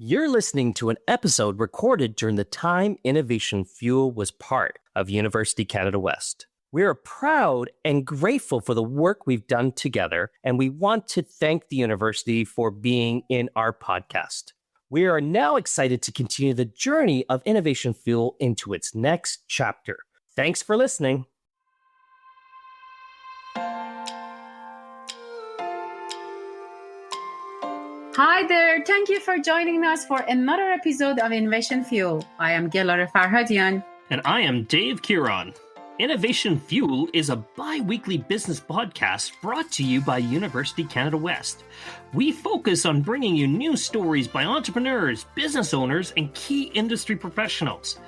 You're listening to an episode recorded during the time Innovation Fuel was part of University Canada West. We are proud and grateful for the work we've done together, and we want to thank the university for being in our podcast. We are now excited to continue the journey of Innovation Fuel into its next chapter. Thanks for listening. Hi there, thank you for joining us for another episode of Innovation Fuel. I am Gelareh. And I am Dave Kiran. Innovation Fuel is a bi-weekly business podcast brought to you by University Canada West. We focus on bringing you news stories by entrepreneurs, business owners, and key industry professionals.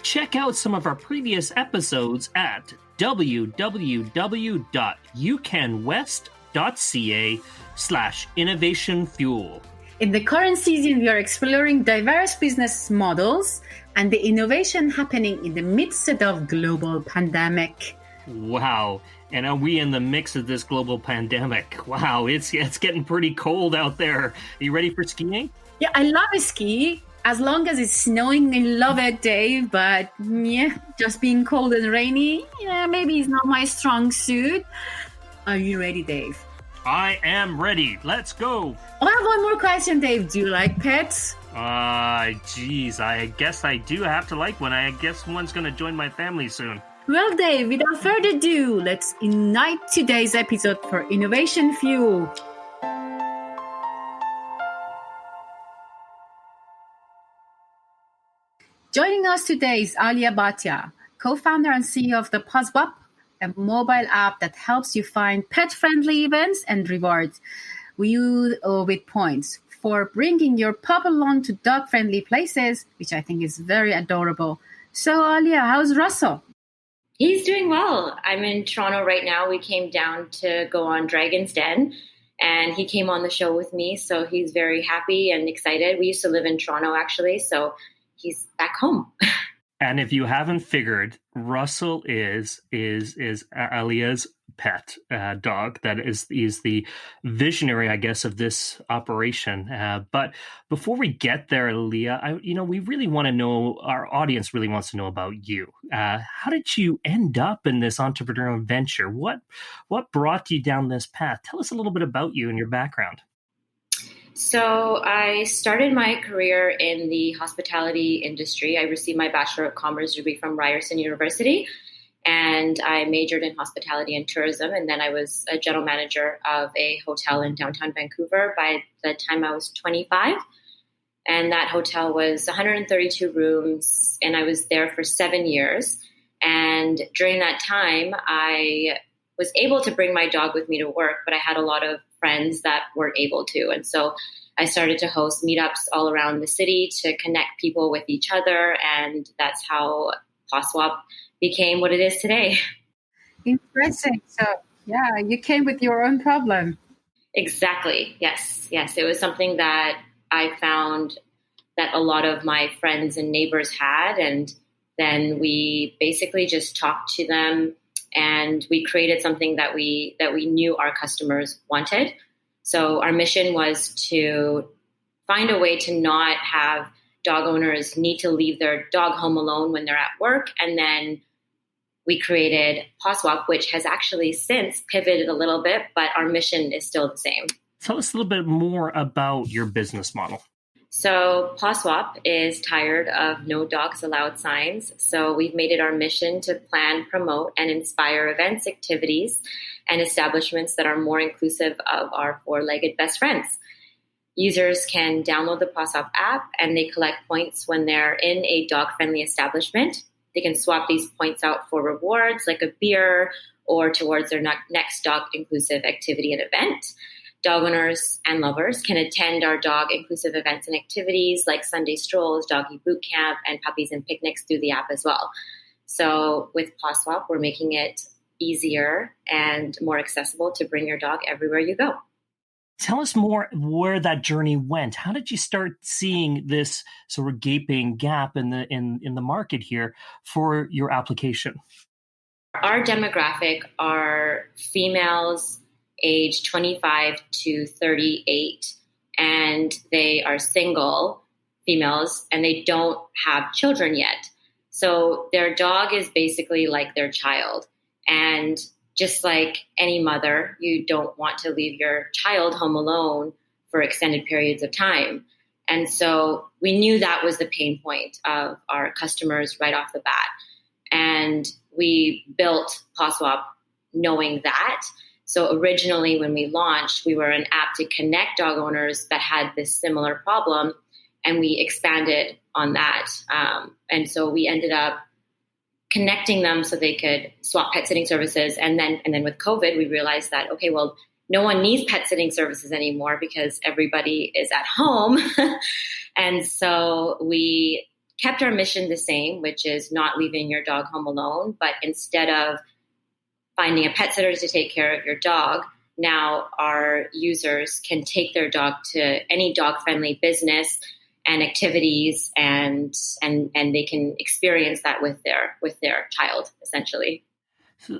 Check out some of our previous episodes at www.ucanwest.ca/Innovation Fuel. In the current season, we are exploring diverse business models and the innovation happening in the midst of global pandemic. Wow. And are we in the mix of this global pandemic? Wow, it's getting pretty cold out there. Are you ready for skiing? Yeah, I love a ski. As long as it's snowing, I love it, Dave. But yeah, just being cold and rainy, maybe it's not my strong suit. Are you ready, Dave? I am ready. Let's go. I have one more question, Dave. Do you like pets? Geez, I guess I do have to like one. I guess one's going to join my family soon. Well, Dave, without further ado, let's ignite today's episode for Innovation Fuel. Joining us today is Aliya Bhatia, co-founder and CEO of the PawSwap, a mobile app that helps you find pet-friendly events and rewards you with points for bringing your pup along to dog-friendly places, which I think is very adorable. So, Aliya, how's Russell? He's doing well. I'm in Toronto right now. We came down to go on Dragon's Den, and he came on the show with me, so he's very happy and excited. We used to live in Toronto, actually, so he's back home. And if you haven't figured, Russell is Aliya's pet dog. That is the visionary, I guess, of this operation. But before we get there, Aliya, we really want to know. Our audience really wants to know about you. How did you end up in this entrepreneurial venture? What brought you down this path? Tell us a little bit about you and your background. So I started my career in the hospitality industry. I received my Bachelor of Commerce degree from Ryerson University, and I majored in hospitality and tourism. And then I was a general manager of a hotel in downtown Vancouver by the time I was 25. And that hotel was 132 rooms, and I was there for 7 years. And during that time, I was able to bring my dog with me to work, but I had a lot of friends that weren't able to. And so I started to host meetups all around the city to connect people with each other. And that's how PawSwap became what it is today. Impressive. So, yeah, you came with your own problem. Exactly. Yes. It was something that I found that a lot of my friends and neighbors had. And then we basically just talked to them, and we created something that we knew our customers wanted. So our mission was to find a way to not have dog owners need to leave their dog home alone when they're at work. And then we created PawSwap, which has actually since pivoted a little bit, but our mission is still the same. Tell us a little bit more about your business model. So PawSwap is tired of no dogs allowed signs. So we've made it our mission to plan, promote, and inspire events, activities, and establishments that are more inclusive of our four-legged best friends. Users can download the PawSwap app, and they collect points when they're in a dog-friendly establishment. They can swap these points out for rewards like a beer or towards their next dog-inclusive activity and event. Dog owners and lovers can attend our dog-inclusive events and activities like Sunday strolls, doggy boot camp, and puppies and picnics through the app as well. So with PawSwap, we're making it easier and more accessible to bring your dog everywhere you go. Tell us more where that journey went. How did you start seeing this sort of gaping gap in the market here for your application? Our demographic are females age 25 to 38, and they are single females, and they don't have children yet. So their dog is basically like their child. And just like any mother, you don't want to leave your child home alone for extended periods of time. And so we knew that was the pain point of our customers right off the bat. And we built PawSwap knowing that. So originally when we launched, we were an app to connect dog owners that had this similar problem, and we expanded on that. And so we ended up connecting them so they could swap pet sitting services. And then with COVID, we realized that, okay, well, no one needs pet sitting services anymore because everybody is at home. And so we kept our mission the same, which is not leaving your dog home alone. But instead of finding a pet sitter to take care of your dog, now our users can take their dog to any dog-friendly business and activities, and they can experience that with their child, essentially.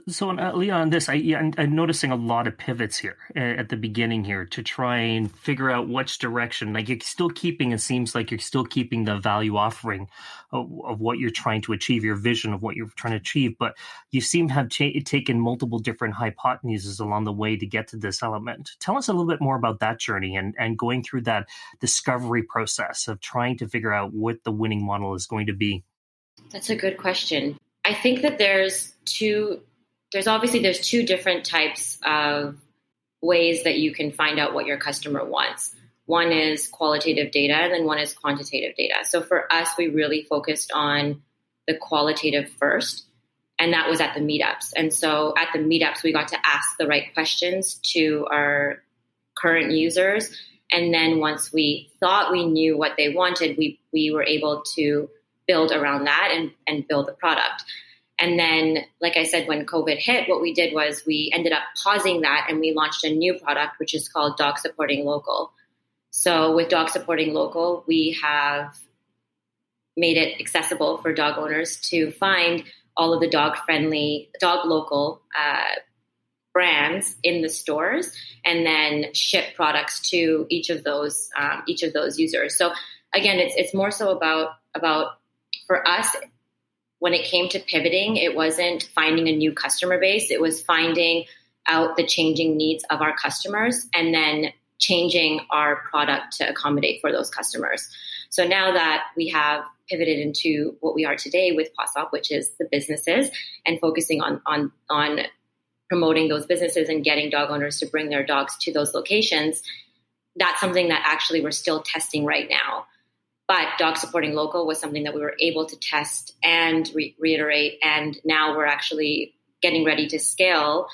So Aliya, on this, I'm noticing a lot of pivots here at the beginning here to try and figure out which direction. Like you're still keeping, it seems like you're still keeping the value offering of what you're trying to achieve, your vision of what you're trying to achieve, but you seem to have taken multiple different hypotheses along the way to get to this element. Tell us a little bit more about that journey and going through that discovery process of trying to figure out what the winning model is going to be. That's a good question. I think that there's two different types of ways that you can find out what your customer wants. One is qualitative data, and then one is quantitative data. So for us, we really focused on the qualitative first, and that was at the meetups. And so at the meetups, we got to ask the right questions to our current users. And then once we thought we knew what they wanted, we were able to build around that and build the product. And then, like I said, when COVID hit, what we did was we ended up pausing that and we launched a new product, which is called Dog Supporting Local. So with Dog Supporting Local, we have made it accessible for dog owners to find all of the dog-friendly, dog local brands in the stores, and then ship products to each of those users. So again, it's more so about for us. When it came to pivoting, it wasn't finding a new customer base. It was finding out the changing needs of our customers and then changing our product to accommodate for those customers. So now that we have pivoted into what we are today with PawSwap, which is the businesses, and focusing on promoting those businesses and getting dog owners to bring their dogs to those locations, that's something that actually we're still testing right now. But Dog Supporting Local was something that we were able to test and reiterate, and now we're actually getting ready to scale.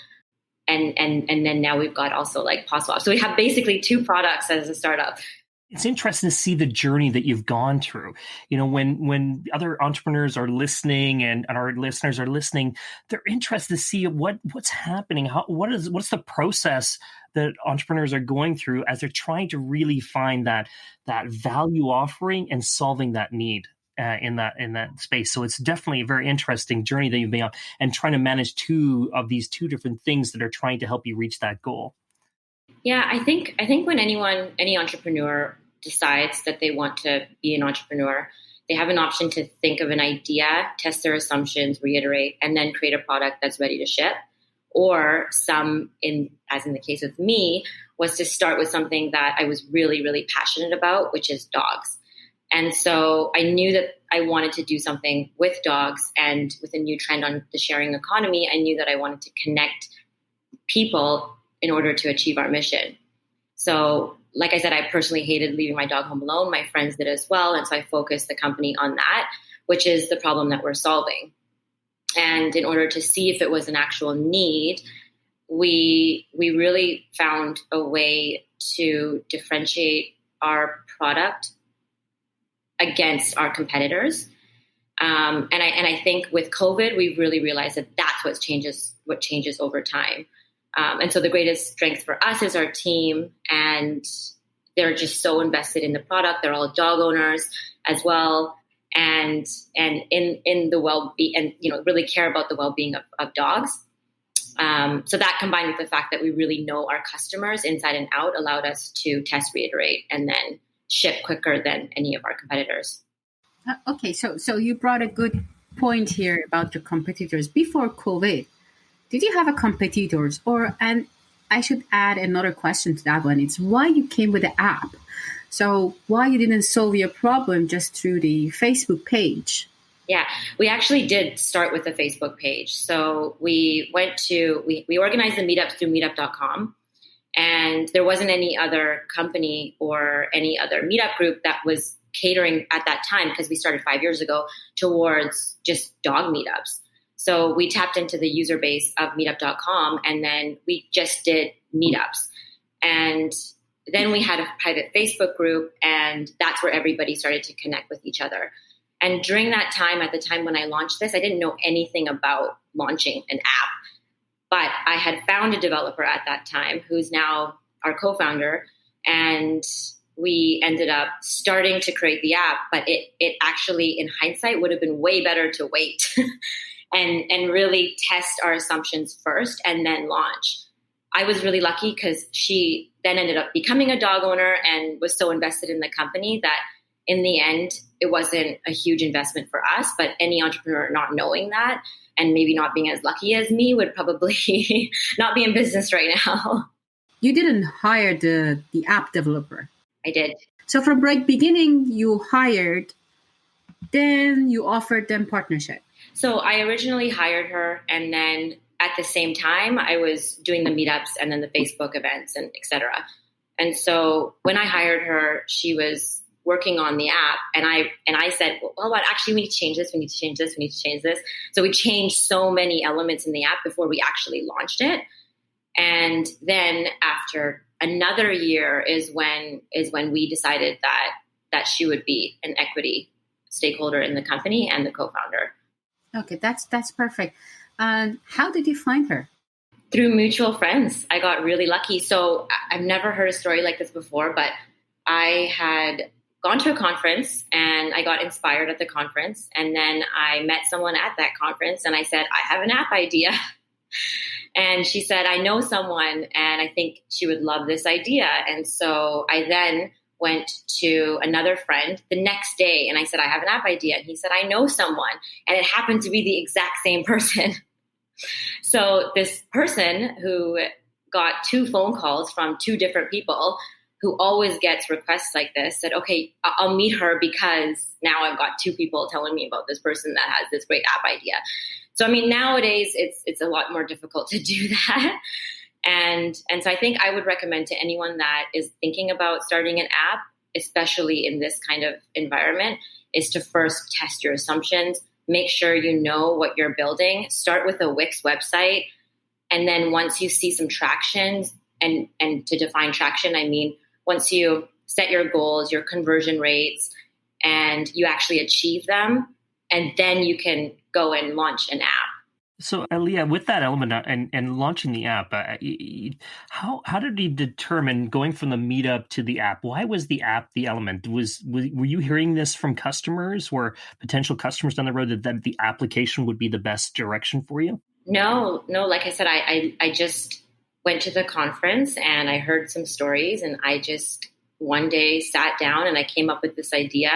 And then now we've got also like PawSwap. So we have basically two products as a startup. It's interesting to see the journey that you've gone through. You know, when other entrepreneurs are listening and our listeners are listening, they're interested to see what's happening. What's the process that entrepreneurs are going through as they're trying to really find that value offering and solving that need in that space. So it's definitely a very interesting journey that you've been on and trying to manage two different things that are trying to help you reach that goal. Yeah, I think when any entrepreneur decides that they want to be an entrepreneur, they have an option to think of an idea, test their assumptions, reiterate, and then create a product that's ready to ship. Or as in the case of me, was to start with something that I was really, really passionate about, which is dogs. And so I knew that I wanted to do something with dogs, and with a new trend on the sharing economy, I knew that I wanted to connect people in order to achieve our mission. So like I said, I personally hated leaving my dog home alone. My friends did as well. And so I focused the company on that, which is the problem that we're solving. And in order to see if it was an actual need, we really found a way to differentiate our product against our competitors. And I think with COVID, we've really realized that that's what changes over time. And so the greatest strength for us is our team, and they're just so invested in the product. They're all dog owners as well, and in the well-being, and really care about the well-being of dogs. So that, combined with the fact that we really know our customers inside and out, allowed us to test, reiterate, and then ship quicker than any of our competitors. Okay, so you brought a good point here about your competitors. Before COVID, did you have a competitors? And I should add another question to that one. It's why you came with the app. So why you didn't solve your problem just through the Facebook page? Yeah, we actually did start with a Facebook page. So we organized the meetups through meetup.com. And there wasn't any other company or any other meetup group that was catering at that time, because we started 5 years ago, towards just dog meetups. So we tapped into the user base of meetup.com, and then we just did meetups. And then we had a private Facebook group, and that's where everybody started to connect with each other. And during that time, at the time when I launched this, I didn't know anything about launching an app. But I had found a developer at that time who's now our co-founder, and we ended up starting to create the app. But it actually, in hindsight, would have been way better to wait and really test our assumptions first and then launch. I was really lucky because she then ended up becoming a dog owner and was so invested in the company that in the end, it wasn't a huge investment for us. But any entrepreneur not knowing that and maybe not being as lucky as me would probably not be in business right now. You didn't hire the app developer. I did. So from right beginning, you hired, then you offered them partnership. So I originally hired her, and then at the same time, I was doing the meetups and then the Facebook events and et cetera. And so when I hired her, she was working on the app, and I said, well, actually, we need to change this. We need to change this. We need to change this. So we changed so many elements in the app before we actually launched it. And then after another year is when we decided that she would be an equity stakeholder in the company and the co-founder. Okay, that's perfect. And how did you find her? Through mutual friends. I got really lucky. So I've never heard a story like this before, but I had gone to a conference and I got inspired at the conference. And then I met someone at that conference and I said, I have an app idea. And she said, I know someone and I think she would love this idea. And so I then went to another friend the next day and I said, I have an app idea. And he said, I know someone. And it happened to be the exact same person. So this person who got 2 phone calls from 2 different people who always gets requests like this said, okay, I'll meet her because now I've got 2 people telling me about this person that has this great app idea. So, I mean, nowadays it's a lot more difficult to do that. And so I think I would recommend to anyone that is thinking about starting an app, especially in this kind of environment, is to first test your assumptions. Make sure you know what you're building. Start with a Wix website. And then once you see some traction, and to define traction, I mean, once you set your goals, your conversion rates, and you actually achieve them, and then you can go and launch an app. So, Aliya, with that element and launching the app, how did you determine going from the meetup to the app? Why was the app the element? Were you hearing this from customers or potential customers down the road that the application would be the best direction for you? No. Like I said, I just went to the conference and I heard some stories, and I just one day sat down and I came up with this idea,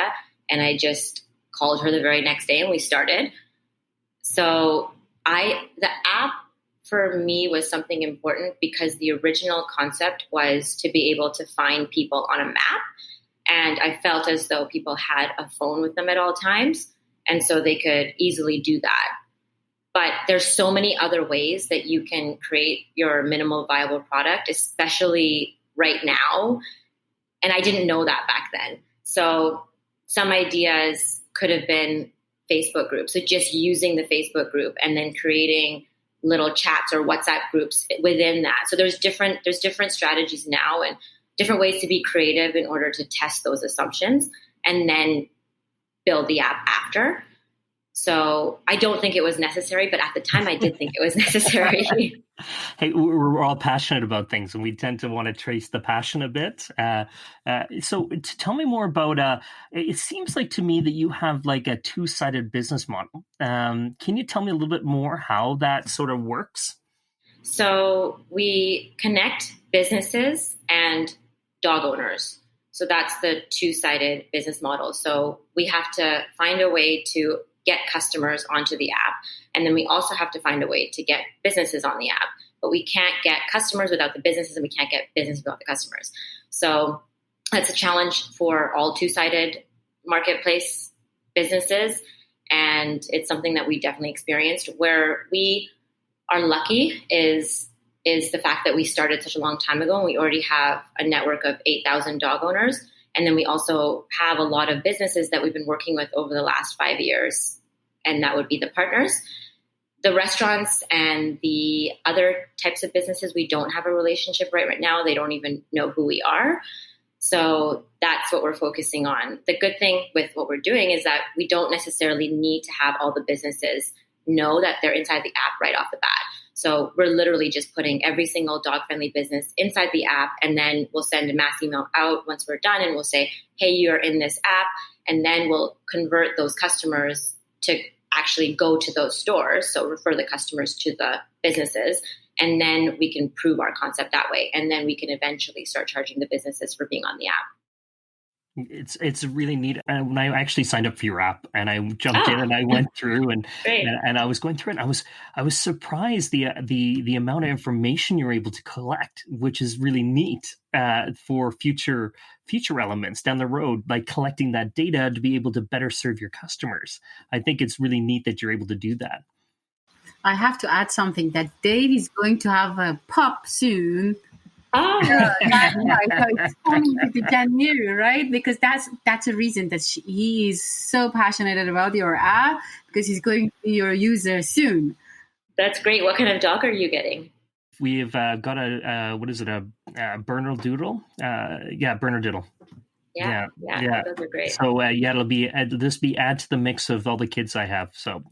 and I just called her the very next day and we started. So the app for me was something important because the original concept was to be able to find people on a map. And I felt as though people had a phone with them at all times. And so they could easily do that. But there's so many other ways that you can create your minimal viable product, especially right now. And I didn't know that back then. So some ideas could have been Facebook groups. So just using the Facebook group and then creating little chats or WhatsApp groups within that. So there's different strategies now and different ways to be creative in order to test those assumptions and then build the app after. So I don't think it was necessary, but at the time I did think it was necessary. Hey, we're all passionate about things, and we tend to want to trace the passion a bit. So tell me more about, it seems like to me that you have like a 2-sided business model. Can you tell me a little bit more how that sort of works? So we connect businesses and dog owners. So that's the two-sided business model. So we have to find a way to get customers onto the app. And then we also have to find a way to get businesses on the app. But we can't get customers without the businesses, and we can't get business without the customers. So that's a challenge for all two-sided marketplace businesses. And it's something that we definitely experienced. Where we are lucky is the fact that we started such a long time ago, and we already have a network of 8,000 dog owners. And then we also have a lot of businesses that we've been working with over the last 5 years, and that would be the partners. The restaurants and the other types of businesses, we don't have a relationship right now. They don't even know who we are. So that's what we're focusing on. The good thing with what we're doing is that we don't necessarily need to have all the businesses know that they're inside the app right off the bat. So we're literally just putting every single dog-friendly business inside the app, and then we'll send a mass email out once we're done, and we'll say, hey, you're in this app, and then we'll convert those customers to actually go to those stores, so refer the customers to the businesses, and then we can prove our concept that way, and then we can eventually start charging the businesses for being on the app. It's really neat. And when I actually signed up for your app, and I jumped in and I went through and I was going through it, and I was surprised the amount of information you're able to collect, which is really neat for future elements down the road, like collecting that data to be able to better serve your customers. I think it's really neat that you're able to do that. I have to add something that Dave is going to have a pup soon. Oh, so it's coming to January, right? Because that's a reason that he is so passionate about your app, because he's going to be your user soon. That's great. What kind of dog are you getting? We've got a Bernedoodle. Bernedoodle. Yeah, those are great. So it'll be add to the mix of all the kids I have. So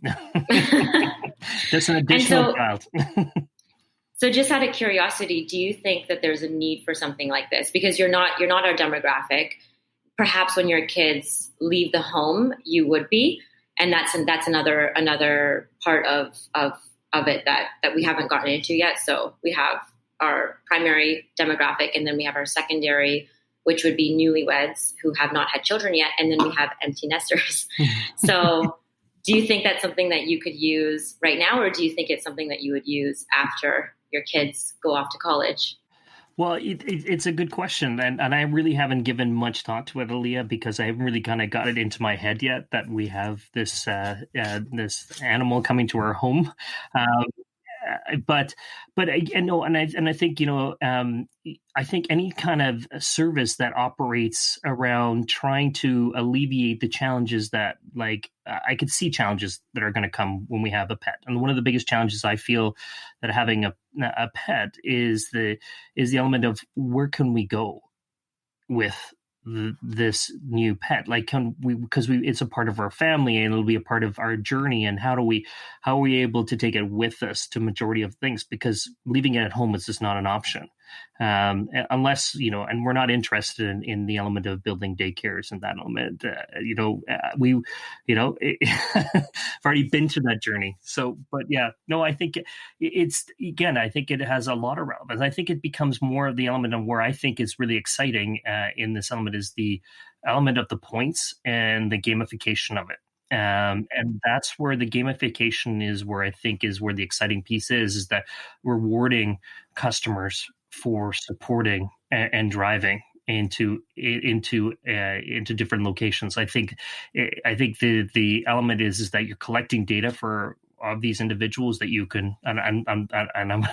that's an additional child. So just out of curiosity, do you think that there's a need for something like this? Because you're not our demographic. Perhaps when your kids leave the home, you would be, and that's another part of it that we haven't gotten into yet. So we have our primary demographic, and then we have our secondary, which would be newlyweds who have not had children yet, and then we have empty nesters. So do you think that's something that you could use right now, or do you think it's something that you would use after your kids go off to college? Well, it's a good question, and I really haven't given much thought to it, Aliya, because I haven't really kind of got it into my head yet that we have this this animal coming to our home. But I think I think any kind of service that operates around trying to alleviate the challenges that, like, I could see challenges that are going to come when we have a pet, and one of the biggest challenges I feel that having a pet is the element of where can we go with this new pet, like because it's a part of our family and it'll be a part of our journey, and how are we able to take it with us to majority of things, because leaving it at home is just not an option, unless and we're not interested in the element of building daycares and that element. We've already been to that journey. So, but I think I think it has a lot of relevance. I think it becomes more of the element of where I think is really exciting in this element is the element of the points and the gamification of it. And that's where the gamification is, where I think is where the exciting piece is that rewarding customers for supporting and driving into different locations. I think the element is that you're collecting data of these individuals that you can and I'm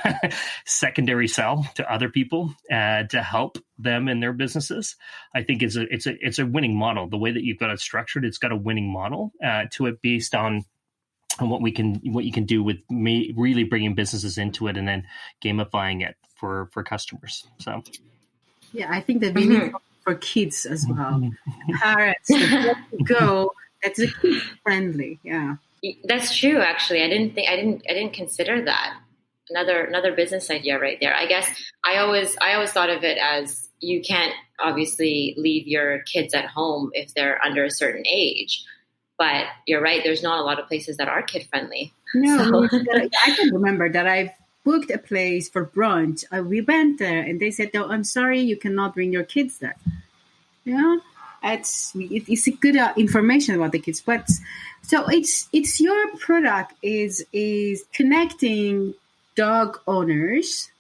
secondary sell to other people to help them in their businesses. I think it's a winning model. The way that you've got it structured, it's got a winning model to it based on what you can do with really bringing businesses into it and then gamifying it for customers. So I think that we need for kids as well. Parents that go that's kid friendly. Yeah. That's true. Actually, I didn't consider that. Another business idea right there. I guess I always thought of it as you can't obviously leave your kids at home if they're under a certain age. But you're right. There's not a lot of places that are kid friendly. No, I can remember that I've booked a place for brunch. We went there and they said, "No, I'm sorry, you cannot bring your kids there." Yeah, it's a good information about the kids. But so it's your product is connecting dog owners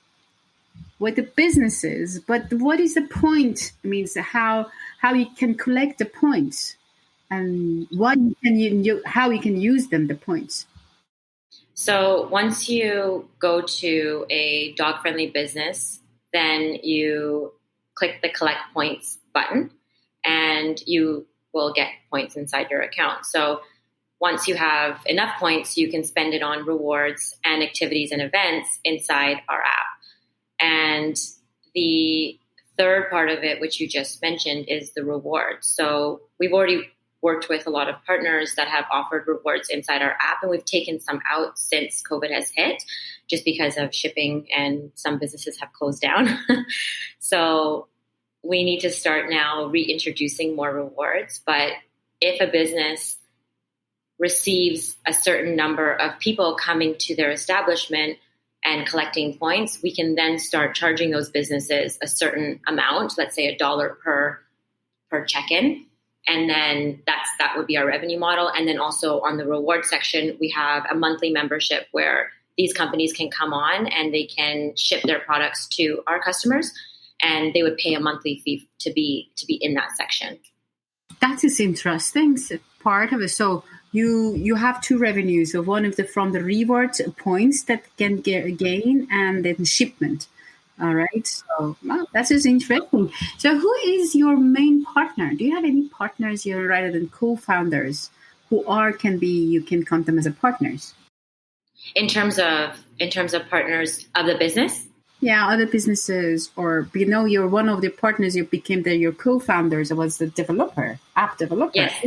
with the businesses. But what is the point? I mean, so how you can collect the points and what can you how you can use them, the points. So once you go to a dog-friendly business, then you click the collect points button and you will get points inside your account. So once you have enough points, you can spend it on rewards and activities and events inside our app. And the third part of it, which you just mentioned, is the rewards. So we've already worked with a lot of partners that have offered rewards inside our app, and we've taken some out since COVID has hit, just because of shipping and some businesses have closed down. So we need to start now reintroducing more rewards. But if a business receives a certain number of people coming to their establishment and collecting points, we can then start charging those businesses a certain amount, let's say $1 per check-in. And then that would be our revenue model. And then also on the reward section, we have a monthly membership where these companies can come on and they can ship their products to our customers, and they would pay a monthly fee to be in that section. That is interesting. Part of it. So you have two revenues. So one of from the reward points that can gain, and then shipment. All right. So that is interesting. So who is your main partner? Do you have any partners here rather than co-founders who you can count them as a partners? In terms of partners of the business? Yeah, other businesses, or you're one of the partners. You became your co-founders. Was the app developer. Yes.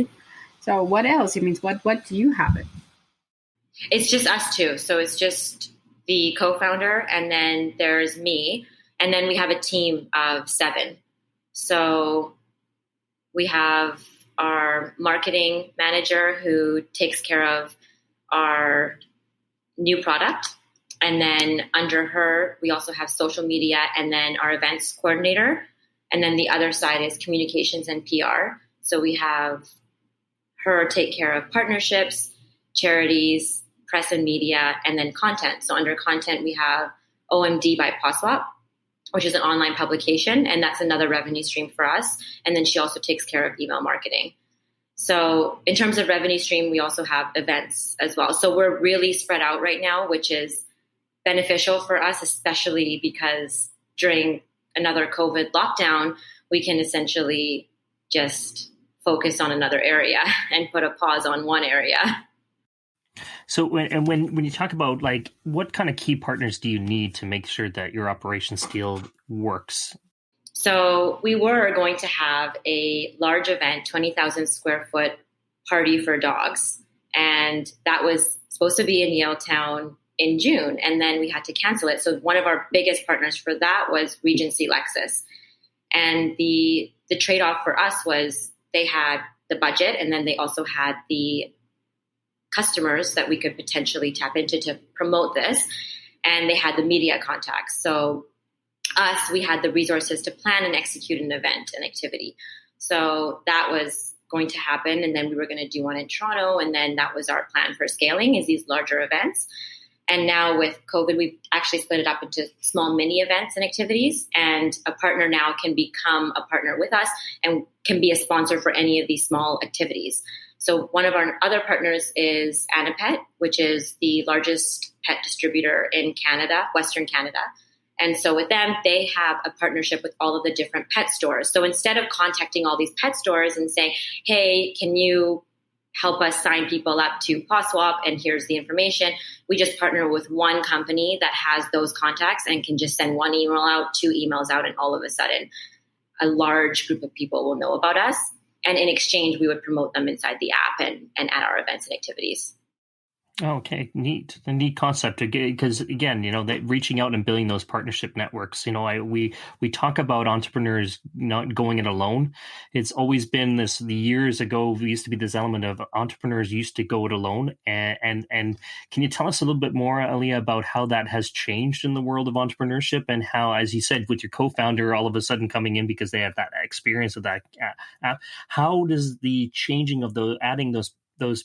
So what else? It means what do you have it? It's just us two. So it's just the co-founder, and then there's me, and then we have a team of 7. So we have our marketing manager who takes care of our new product. And then under her, we also have social media, and then our events coordinator. And then the other side is communications and PR. So we have her take care of partnerships, charities, press and media, and then content. So under content, we have OMD by PawSwap, which is an online publication, and that's another revenue stream for us. And then she also takes care of email marketing. So in terms of revenue stream, we also have events as well. So we're really spread out right now, which is beneficial for us, especially because during another COVID lockdown, we can essentially just focus on another area and put a pause on one area. So when you talk about what kind of key partners do you need to make sure that your operation still works? So we were going to have a large event, 20,000 square foot party for dogs. And that was supposed to be in Yaletown in June. And then we had to cancel it. So one of our biggest partners for that was Regency Lexus. And the trade-off for us was they had the budget, and then they also had the customers that we could potentially tap into to promote this. And they had the media contacts. So we had the resources to plan and execute an event, an activity. So that was going to happen. And then we were going to do one in Toronto. And then that was our plan for scaling, is these larger events. And now with COVID, we've actually split it up into small mini events and activities. And a partner now can become a partner with us and can be a sponsor for any of these small activities. So one of our other partners is Anapet, which is the largest pet distributor in Canada, Western Canada. And so with them, they have a partnership with all of the different pet stores. So instead of contacting all these pet stores and saying, hey, can you help us sign people up to PawSwap, and here's the information, we just partner with one company that has those contacts and can just send one email out, 2 emails out, and all of a sudden a large group of people will know about us. And in exchange, we would promote them inside the app and at our events and activities. Okay, neat. A neat concept because again, that reaching out and building those partnership networks. We talk about entrepreneurs not going it alone. It's always been this. The years ago, we used to be this element of entrepreneurs used to go it alone. And can you tell us a little bit more, Aliya, about how that has changed in the world of entrepreneurship and how, as you said, with your co-founder all of a sudden coming in because they have that experience of that app, how does the changing of adding those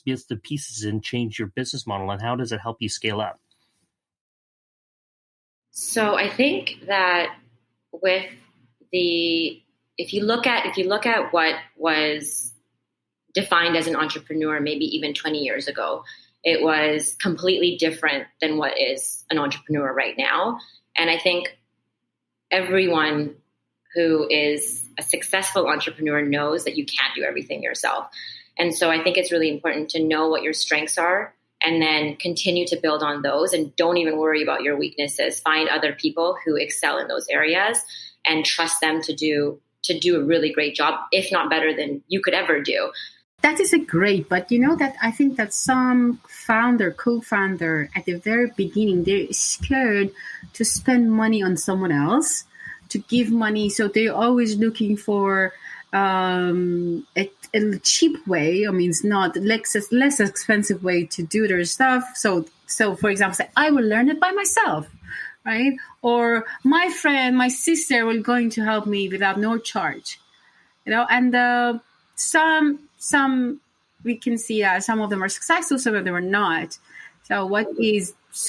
bits the pieces and change your business model, and how does it help you scale up? So I think that if you look at what was defined as an entrepreneur maybe even 20 years ago, it was completely different than what is an entrepreneur right now. And I think everyone who is a successful entrepreneur knows that you can't do everything yourself. And so I think it's really important to know what your strengths are and then continue to build on those, and don't even worry about your weaknesses. Find other people who excel in those areas and trust them to do a really great job, if not better than you could ever do. That is great, but that I think that some co-founder at the very beginning, they're scared to spend money on someone else, to give money. So they're always looking for a cheap way. I mean, it's not less expensive way to do their stuff. So for example, say, I will learn it by myself, right? Or my friend, my sister will going to help me without no charge, and some we can see some of them are successful, some of them are not. So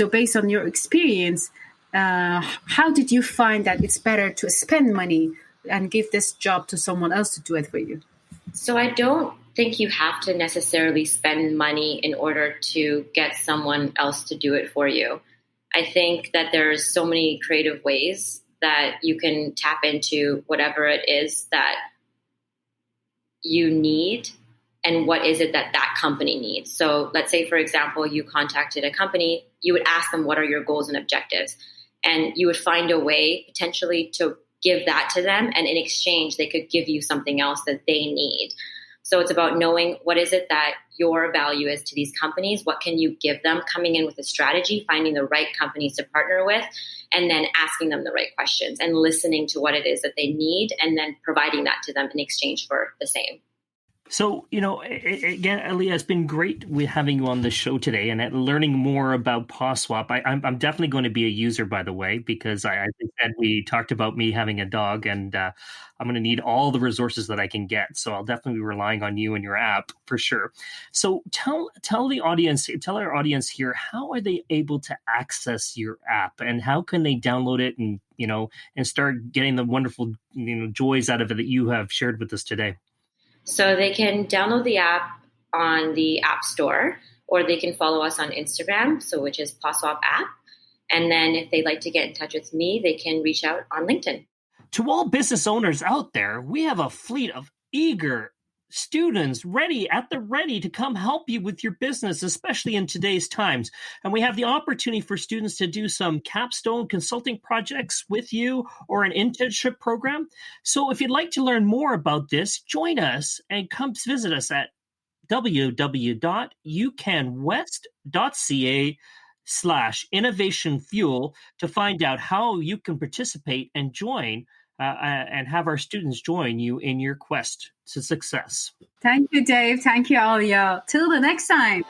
based on your experience, how did you find that it's better to spend money and give this job to someone else to do it for you? So I don't think you have to necessarily spend money in order to get someone else to do it for you. I think that there's so many creative ways that you can tap into whatever it is that you need and what is it that company needs. So let's say, for example, you contacted a company, you would ask them, what are your goals and objectives? And you would find a way potentially to give that to them, and in exchange, they could give you something else that they need. So it's about knowing what is it that your value is to these companies, what can you give them, coming in with a strategy, finding the right companies to partner with, and then asking them the right questions and listening to what it is that they need, and then providing that to them in exchange for the same. So, again, Aliya, it's been great with having you on the show today and learning more about PawSwap. I'm definitely going to be a user, by the way, because I think that we talked about me having a dog, and I'm going to need all the resources that I can get. So I'll definitely be relying on you and your app for sure. So tell our audience here, how are they able to access your app, and how can they download it and start getting the wonderful joys out of it that you have shared with us today? So they can download the app on the App Store, or they can follow us on Instagram, which is PawSwap app. And then if they'd like to get in touch with me, they can reach out on LinkedIn. To all business owners out there, we have a fleet of eager students ready to come help you with your business, especially in today's times. And we have the opportunity for students to do some capstone consulting projects with you or an internship program. So if you'd like to learn more about this, join us and come visit us at www.ucanwest.ca/innovation fuel to find out how you can participate and join and have our students join you in your quest to success. Thank you, Dave. Thank you, Aliya. Till the next time.